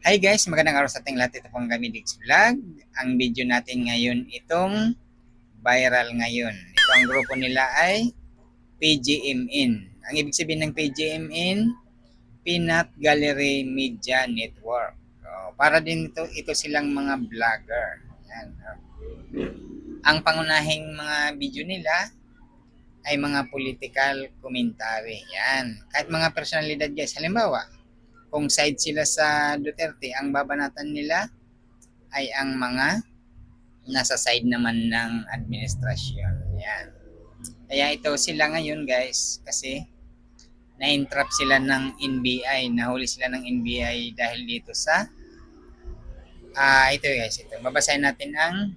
Hi guys, magandang araw sa ating lahat. Ito pong kami Diggs Vlog. Ang video natin ngayon itong viral ngayon. Ito ang grupo nila ay PGMN. Ang ibig sabihin ng PGMN, Peanut Gallery Media Network. Para din ito silang mga vlogger. Yan. Ang pangunahing mga video nila ay mga political commentary. Yan. Kahit mga personalidad guys. Halimbawa, kung side sila sa Duterte, ang babanatan nila ay ang mga nasa side naman ng administrasyon. Yan. Kaya ito sila ngayon guys kasi na-entrap sila ng NBI, nahuli sila ng NBI dahil dito sa ito guys, ito. Babasahin natin ang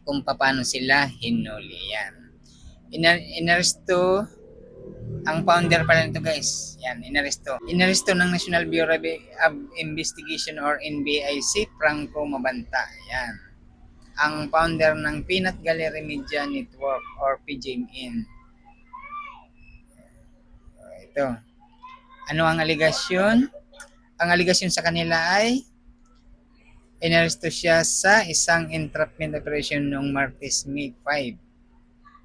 kung paano sila hinuli. Yan. Inaresto ang founder pala nito guys. Yan, inaresto. Inaresto ng National Bureau of Investigation or NBI si Franco Mabanta. Yan. Ang founder ng Peanut Gallery Media Network or PGMN. Ito. Ano ang aligasyon? Ang aligasyon sa kanila ay inaresto siya sa isang entrapment operation noong Martes, May 5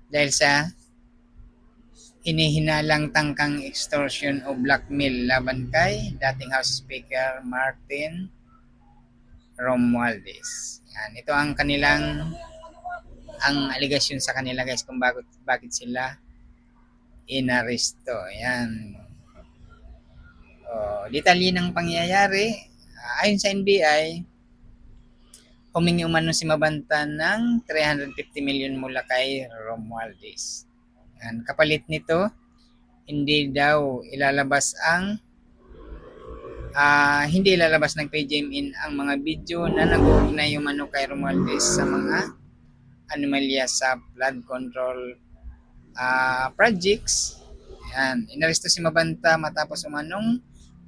dahil sa hinihinalang tangkang extortion o blackmail laban kay dating House Speaker Martin Romualdez. Yan, ito ang kanilang aligasyon sa kanila guys kung bakit sila inaresto. Yan. Detalye ng pangyayari, ayon sa NBI, humingi umano si Mabanta ng 350 million mula kay Romualdez. Yan. Kapalit nito, hindi daw ilalabas hindi ilalabas ng PGMN ang mga video na nag-uugnay umano kay Romualdez sa mga anomalya sa flood control projects. Yan. Inaresto si Mabanta matapos umanong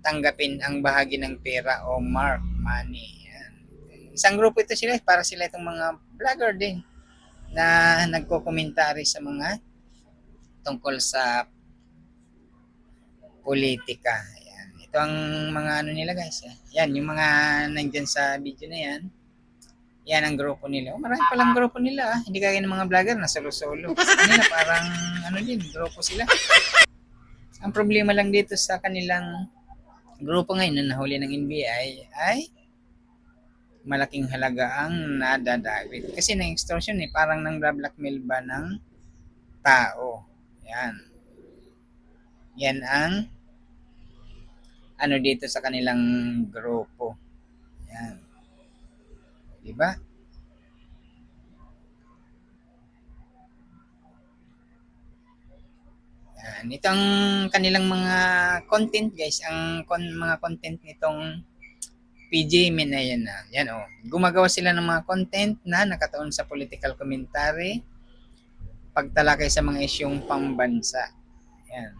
tanggapin ang bahagi ng pera o mark money. Yan. Isang grupo ito sila, para sila itong mga vlogger din na nagko-komentary sa mga tungkol sa politika. Yan. Ito ang mga ano nila guys. Yan, yung mga nandyan sa video na yan. Yan ang grupo nila. Marami palang grupo nila. Hindi kaya ng mga vlogger na solo-solo. Sa kanila parang ano din, grupo sila. Ang problema lang dito sa kanilang grupo ngayon na nahuli ng NBI ay malaking halaga ang nadadawit. Kasi ng extortion parang nang blackmail ba ng tao. Yan. Yan ang ano dito sa kanilang grupo. Yan. Diba? Yan. Ito ang kanilang mga content guys. Ang mga content nitong PGMN na yan. Yan o. Gumagawa sila ng mga content na nakatuon sa political commentary, pagtalakay sa mga isyong pambansa. Yan.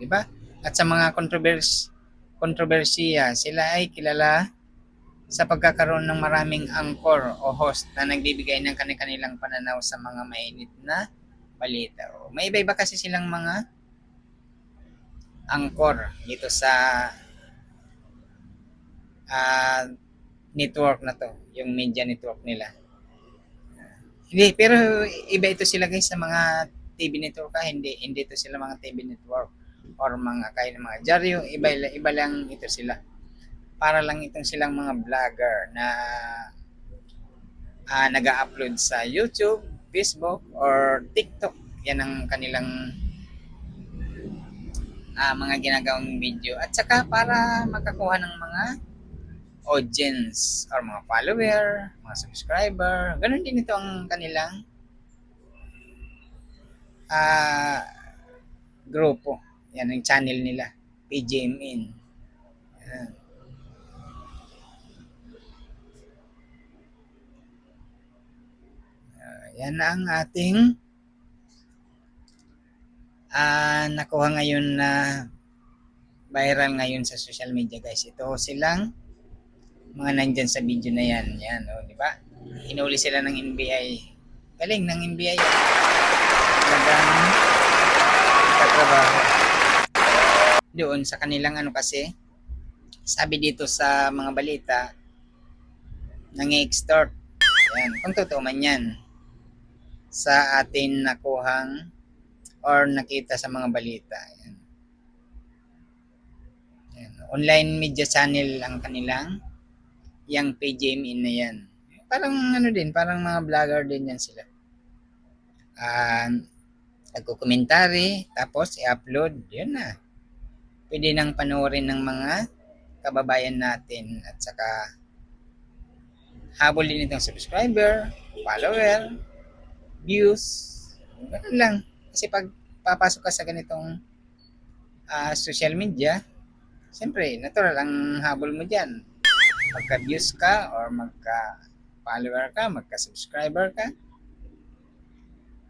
Diba? At sa mga kontrobersiya, sila ay kilala sa pagkakaroon ng maraming anchor o host na nagbibigay ng kanilang pananaw sa mga mainit na balita. May iba-iba kasi silang mga anchor dito sa network na to, yung media network nila. Hindi, pero iba ito sila guys sa mga TV network hindi ito sila mga TV network or mga kaya ng mga dyaryo, iba lang ito sila. Para lang itong silang mga vlogger na nag-upload sa YouTube, Facebook, or TikTok. Yan ang kanilang mga ginagawang video. At saka para makakuha ng mga audience or mga follower, mga subscriber. Ganun din ito ang kanilang grupo. Yan ang channel nila, PGMN. Yan. Yan ang ating nakuha ngayon na viral ngayon sa social media guys. Ito silang mga nandyan sa video na yan. Yan, di ba? Hinuli sila ng NBI. Galing ng NBI. Talagang katrabaho. Doon sa kanilang kasi Sabi dito sa mga balita, nang-extort. Yan, kung totoo man yan sa atin nakuhang or nakita sa mga balita. Yan. Yan. Online media channel ang kanilang yung PGMin na yan. Parang ano din, parang mga vlogger din yan sila. Nagko-commentary, tapos i-upload, yun na. Pwede nang panoorin ng mga kababayan natin at saka habol din itong subscriber, follower, views, ganun lang. Kasi pag papasok ka sa ganitong social media, siyempre, natural ang habol mo dyan. Magka-views ka or magka-follower ka, magka-subscriber ka.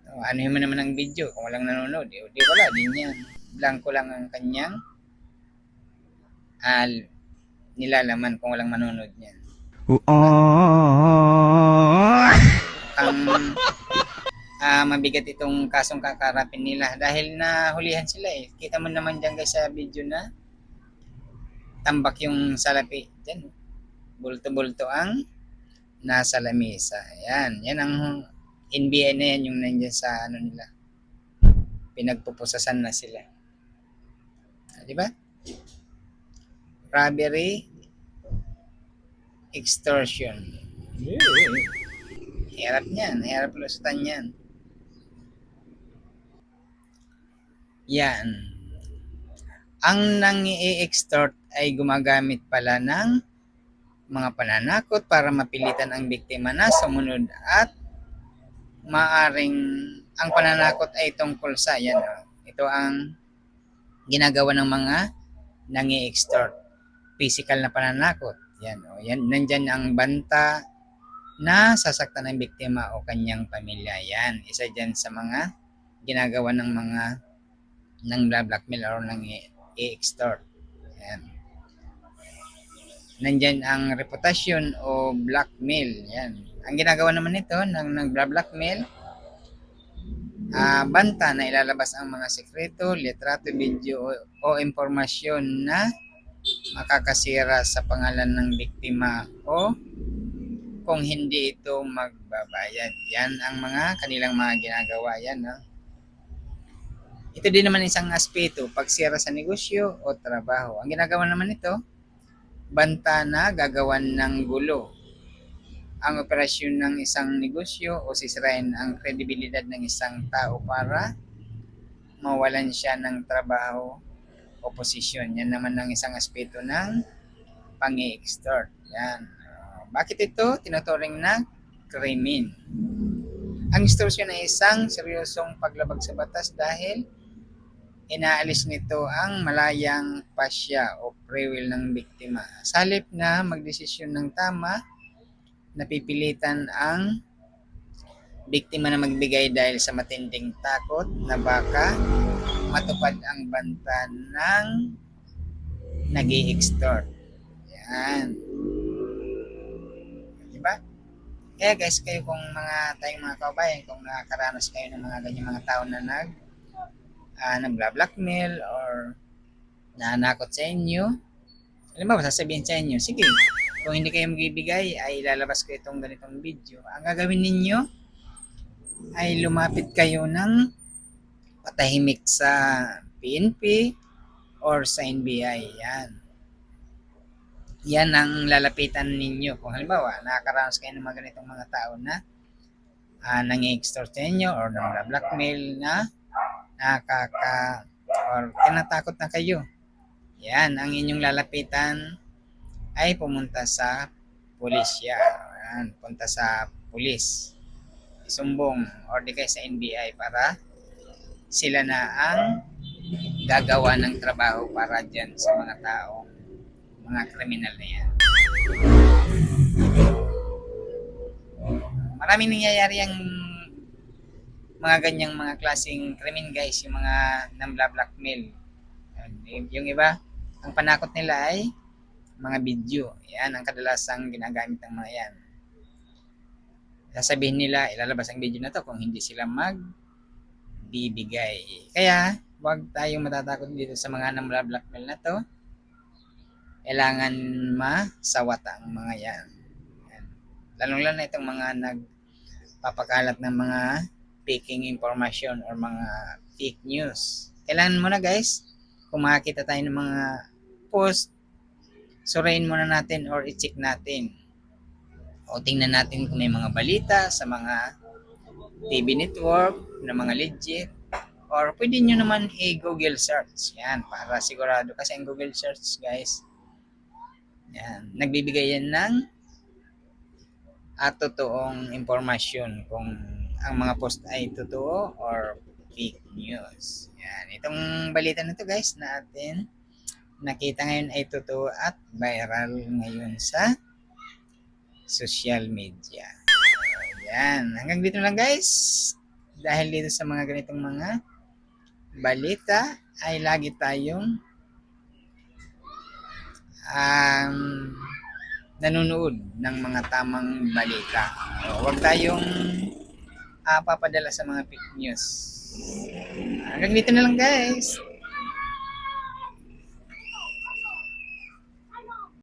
Ano mo naman ang video kung walang nanonood? Di wala din yan. Blanco lang ang kanyang nilalaman kung walang manonood niyan. Mabigat itong kasong kakarapin nila dahil nahulihan sila eh. Kita mo naman dyan guys sa video na tambak yung salapi. Dyan, bulto-bulto ang nasa lamesa. Yan ang NBI na yan yung nandyan sa ano nila. Pinagpupusasan na sila. Di ba? Robbery, extortion. Hirap niyan, hirap lusutan yan. Yan. Ang nang-i-extort ay gumagamit pala ng mga pananakot para mapilitan ang biktima na sumunod at maaring ang pananakot ay tungkol sa yan. Ito ang ginagawa ng mga nang-i-extort. Physical na pananakot. Yan, yan, nandyan ang banta na sasaktan ng biktima o kanyang pamilya. Yan, isa dyan sa mga ginagawa ng mga nang blackmail or nang i-extort. Yan. Nandyan ang reputasyon o blackmail. Yan. Ang ginagawa naman nito ng nag-blackmail, banta na ilalabas ang mga sekreto, litrato, video o impormasyon na makakasira sa pangalan ng biktima o kung hindi ito magbabayad. Yan ang mga kanilang mga ginagawa. Yan, no? Ito din naman isang aspeto, pagsira sa negosyo o trabaho. Ang ginagawa naman ito, banta na gagawan ng gulo ang operasyon ng isang negosyo o sisirain ang kredibilidad ng isang tao para mawalan siya ng trabaho o posisyon. Yan naman ang isang aspeto ng pang-i-extort. Yan. Bakit ito tinuturing na krimen? Ang extortion ay isang seryosong paglabag sa batas dahil inaalis nito ang malayang pasya o free will ng biktima. Sa halip na magdesisyon ng tama, napipilitan ang biktima na magbigay dahil sa matinding takot na baka matupad ang banta ng nag-i-extort. Yan. Diba? Kaya guys, kayo kung tayong mga kabayan, kung nakakaranas kayo ng mga ganyan mga tao na nag-blackmail or nanakot sa inyo, alam mo, sasabihin sa inyo, sige, kung hindi kayo magbibigay, ay ilalabas ko itong ganitong video. Ang gagawin ninyo ay lumapit kayo ng patahimik sa PNP or sa NBI. Yan ang lalapitan ninyo. Kung halimbawa, nakakaranas kayo ng mga ganitong mga tao na nang-i-extort sa inyo or nang-blackmail na or tinatakot na kayo. Yan, ang inyong lalapitan ay pumunta sa pulisya. Yan, punta sa pulis. Isumbong or di kayo sa NBI para sila na ang gagawa ng trabaho para dyan sa mga taong mga kriminal na yan. Maraming nangyayari ang mga ganyang mga klaseng krimen guys, yung mga nang-blackmail. Yung iba, ang panakot nila ay mga video. Yan ang kadalasang ginagamit ng mga yan. Sasabihin nila, ilalabas ang video na to kung hindi sila magbibigay. Kaya, huwag tayong matatakot dito sa mga nang-blackmail na to. Kailangan masawata ang mga yan. Yan. Lalong-lalo na itong mga nagpapakalat ng mga faking information or mga fake news. Kailangan mo na guys, kung makakita tayo ng mga post, suriin muna natin or i-check natin. O tingnan natin kung may mga balita sa mga TV network na mga legit. Or pwede nyo naman i-Google search. Yan, para sigurado. Kasi ang Google search guys, yan, nagbibigay yan ng totoong impormasyon kung ang mga post ay totoo or fake news. Yan, itong balita na to guys na atin nakita ngayon ay totoo at viral ngayon sa social media. Yan, hanggang dito lang guys. Dahil dito sa mga ganitong mga balita ay lagi tayong nanonood ng mga tamang balita. Huwag tayong papadala sa mga fake news. Hanggang dito na lang guys.